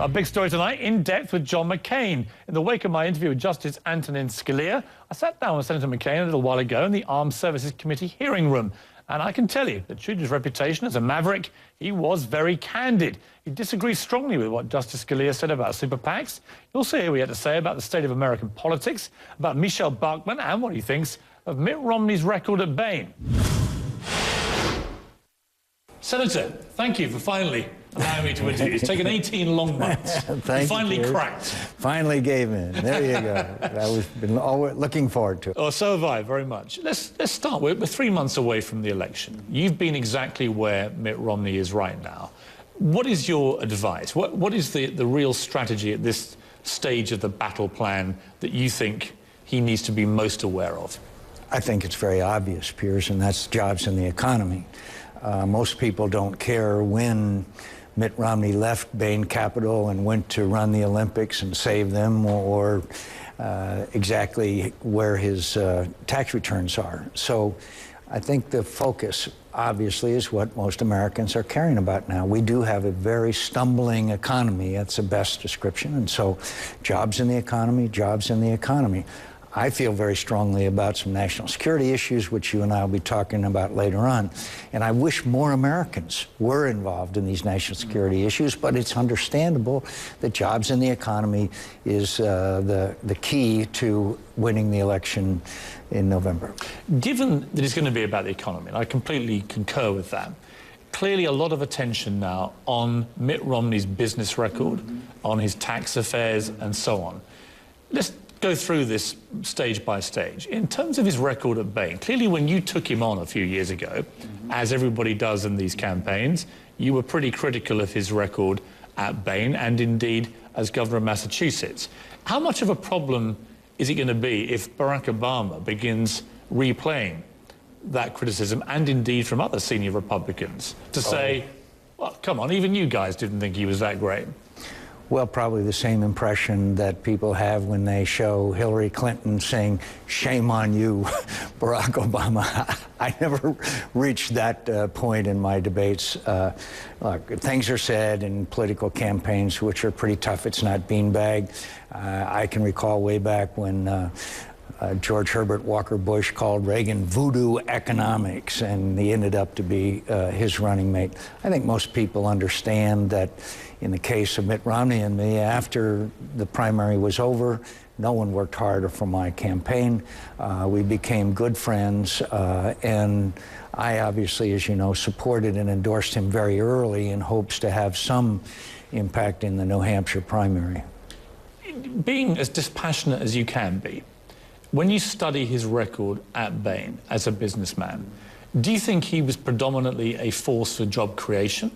A big story tonight, in depth with John McCAIN. In the wake of my interview with Justice Antonin Scalia, I sat down with Senator McCAIN a little while ago in the Armed Services Committee hearing room. And I can tell you that true to his reputation as a maverick, he was very candid. He disagrees strongly with what Justice Scalia said about super PACs. You'll see what he had to say about the state of American politics, about Michelle Bachmann, and what he thinks of Mitt Romney's record at Bain. Senator, thank you for finally allowing me to interview. It's taken 18 long months. Thank finally you. Cracked. Finally gave in. There you go. I've been always looking forward to it. Oh, so have I, very much. Let's start. We're 3 months away from the election. You've been exactly where Mitt Romney is right now. What is your advice? What is the real strategy at this stage of the battle plan that you think he needs to be most aware of? I think it's very obvious, Piers, and that's jobs in the economy. Most people don't care when Mitt Romney left Bain Capital and went to run the Olympics and save them, or exactly where his tax returns are. So I think the focus, obviously, is what most Americans are caring about now. We do have a very stumbling economy. That's the best description. And so jobs in the economy, jobs in the economy. I feel very strongly about some national security issues, which you and I will be talking about later on. And I wish more Americans were involved in these national security issues, but it's understandable that jobs in the economy is the key to winning the election in November. Given that it's going to be about the economy, and I completely concur with that, clearly a lot of attention now on Mitt Romney's business record, on his tax affairs, and so on. Let's go through this stage by stage. In terms of his record at Bain, clearly when you took him on a few years ago, as everybody does in these campaigns, you were pretty critical of his record at Bain and indeed as governor of Massachusetts. How much of a problem is it going to be if Barack Obama begins replaying that criticism, and indeed from other senior Republicans, to say, well, come on, even you guys didn't think he was that great? Well, probably the same impression that people have when they show Hillary Clinton saying, "Shame on you, Barack Obama." I never reached that point in my debates. Look, things are said in political campaigns which are pretty tough. It's not beanbag. I can recall way back when George Herbert Walker Bush called Reagan voodoo economics, and he ended up to be his running mate. I think most people understand that in the case of Mitt Romney and me, after the primary was over, no one worked harder for my campaign. We became good friends, and I obviously, as you know, supported and endorsed him very early in hopes to have some impact in the New Hampshire primary. Being as dispassionate as you can be, when you study his record at Bain as a businessman, do you think he was predominantly a force for job creation?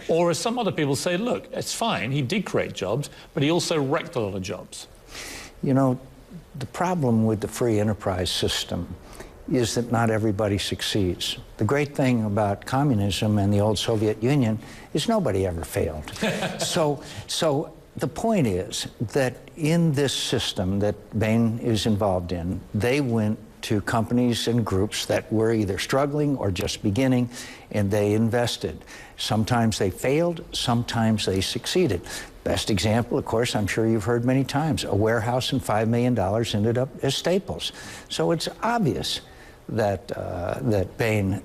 Or as some other people say, look, it's fine, he did create jobs, but he also wrecked a lot of jobs? You know, the problem with the free enterprise system is that not everybody succeeds. The great thing about communism and the old Soviet Union is nobody ever failed. So the point is that in this system that Bain is involved in, they went to companies and groups that were either struggling or just beginning, and they invested. Sometimes they failed, sometimes they succeeded. Best example, of course, I'm sure you've heard many times, a warehouse and $5 million ended up as Staples. So it's obvious that, that Bain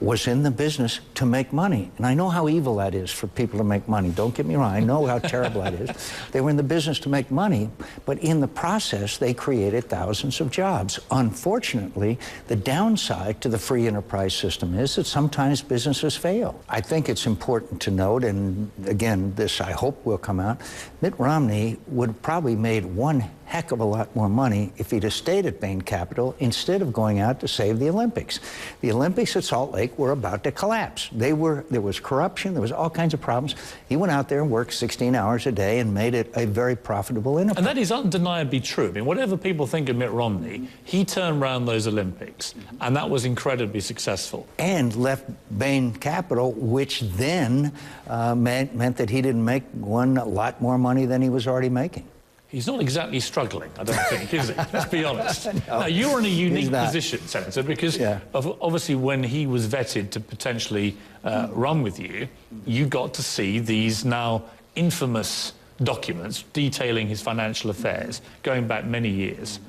was in the business to make money. And I know how evil that is for people to make money. Don't get me wrong, I know how terrible that is. They were in the business to make money, but in the process, they created thousands of jobs. Unfortunately, the downside to the free enterprise system is that sometimes businesses fail. I think it's important to note, and again, this I hope will come out, Mitt Romney would have probably made one heck of a lot more money if he'd have stayed at Bain Capital instead of going out to save the Olympics. The Olympics at Salt Lake were about to collapse. There was corruption, there was all kinds of problems. He went out there and worked 16 hours a day and made it a very profitable enterprise. And that is undeniably true. I mean, whatever people think of Mitt Romney, he turned around those Olympics, and that was incredibly successful. And left Bain Capital, which then meant that he didn't make a lot more money than he was already making. He's not exactly struggling, I don't think, is he? Let's be honest. No, now, you're in a unique position, Senator, because obviously when he was vetted to potentially run with you, you got to see these now infamous documents detailing his financial affairs going back many years.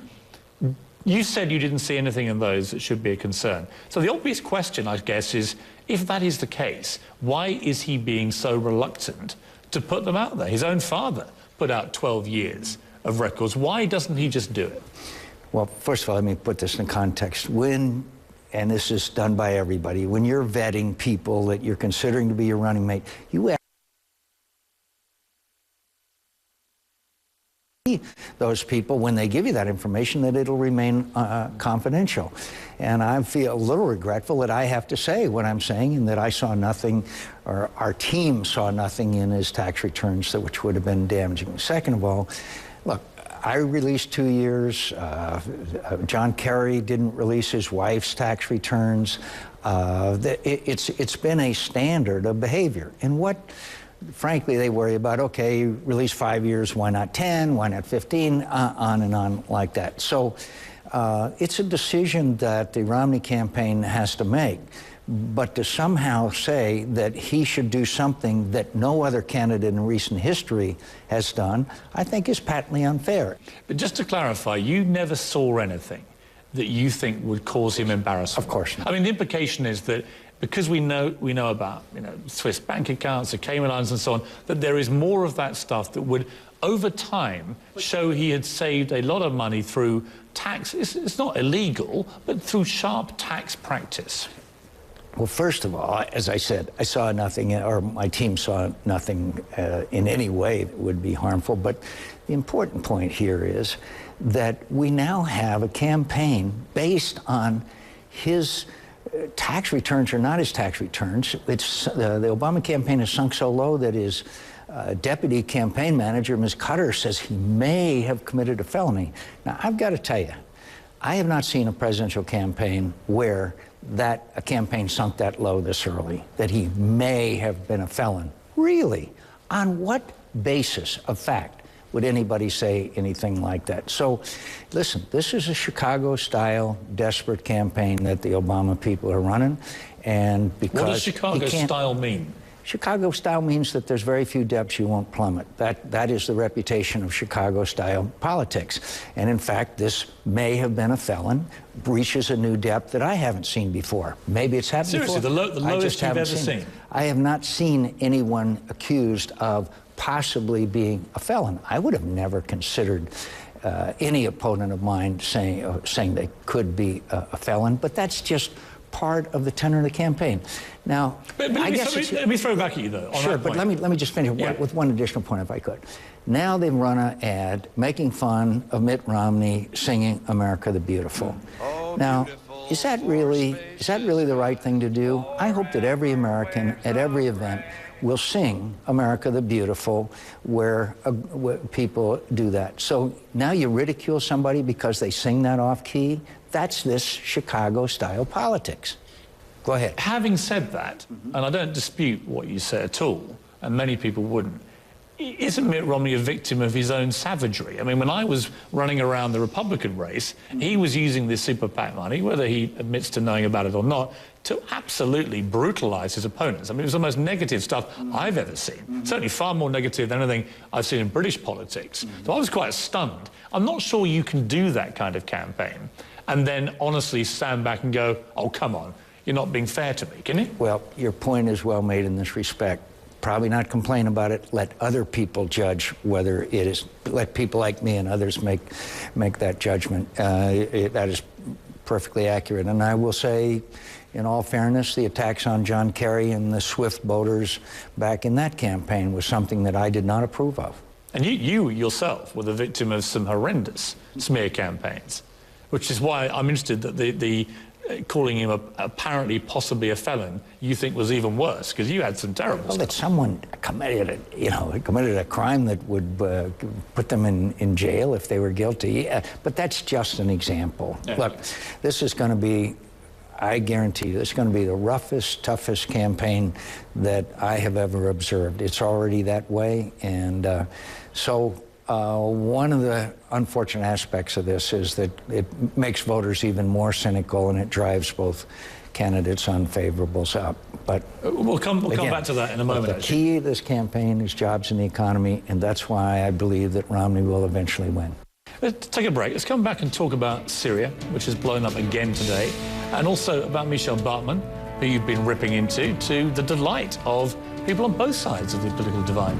You said you didn't see anything in those that should be a concern. So the obvious question, I guess, is if that is the case, why is he being so reluctant to put them out there? His own father put out 12 years of records. Why doesn't he just do it? Well, first of all, let me put this in context. When, and this is done by everybody, when you're vetting people that you're considering to be your running mate, you ask those people, when they give you that information, that it'll remain confidential. And I feel a little regretful that I have to say what I'm saying, and that I saw nothing, or our team saw nothing in his tax returns which would have been damaging. Second of all, look, I released 2 years. John Kerry didn't release his wife's tax returns. It's been a standard of behavior. And what, frankly, they worry about, okay, release 5 years, why not 10, why not 15, on and on like that. So it's a decision that the Romney campaign has to make. But to somehow say that he should do something that no other candidate in recent history has done, I think is patently unfair. But just to clarify, you never saw anything that you think would cause him embarrassment? Of course not. I mean, the implication is that because we know about, Swiss bank accounts, the Cayman Islands and so on, that there is more of that stuff that would, over time, show he had saved a lot of money through tax. It's not illegal, but through sharp tax practice. Well, first of all, as I said, I saw nothing, or my team saw nothing in any way that would be harmful. But the important point here is that we now have a campaign based on his tax returns or not his tax returns. It's, the Obama campaign has sunk so low that his deputy campaign manager, Ms. Cutter, says he may have committed a felony. Now, I've got to tell you, I have not seen a presidential campaign where a campaign sunk that low this early, that he may have been a felon. Really? On what basis of fact would anybody say anything like that? So, listen, this is a Chicago-style desperate campaign that the Obama people are running, and because what does Chicago-style mean? Chicago-style means that there's very few depths you won't plummet. That is the reputation of Chicago-style politics. And in fact, this may have been a felon, breaches a new depth that I haven't seen before. Maybe it's happened Seriously, before. the lowest you've ever seen? I have not seen anyone accused of possibly being a felon. I would have never considered any opponent of mine saying they could be a felon, but that's just part of the tenor of the campaign. Now, but let me throw back at you, though. Sure, but let me just finish with one additional point, if I could. Now they've run an ad making fun of Mitt Romney singing "America the Beautiful." Now, is that really the right thing to do? I hope that every American at every event will sing "America the Beautiful" where people do that. So now you ridicule somebody because they sing that off key? That's this Chicago-style politics. Go ahead. Having said that, and I don't dispute what you say at all, and many people wouldn't, isn't Mitt Romney a victim of his own savagery? I mean, when I was running around the Republican race, he was using this super PAC money, whether he admits to knowing about it or not, to absolutely brutalize his opponents. I mean, it was the most negative stuff I've ever seen. Certainly far more negative than anything I've seen in British politics. So I was quite stunned. I'm not sure you can do that kind of campaign and then honestly stand back and go, oh, come on, you're not being fair to me, can you? Well, your point is well made in this respect. Probably not complain about it. Let other people judge whether it is. Let people like me and others make that judgment. That is perfectly accurate. And I will say, in all fairness, the attacks on John Kerry and the Swift voters back in that campaign was something that I did not approve of. And you yourself were the victim of some horrendous smear campaigns, which is why I'm interested that the calling him apparently possibly a felon, you think was even worse, because you had some terrible stuff. That someone committed a crime that would put them in jail if they were guilty. But that's just an example. Yeah. Look, this is going to be, I guarantee you, this is going to be the roughest, toughest campaign that I have ever observed. It's already that way, and one of the unfortunate aspects of this is that it makes voters even more cynical, and it drives both candidates' unfavorables up. But we'll come back to that in a moment. The key of this campaign is jobs in the economy, and that's why I believe that Romney will eventually win. Let's take a break. Let's come back and talk about Syria, which has blown up again today, and also about Michel Bartman, who you've been ripping into, to the delight of people on both sides of the political divide.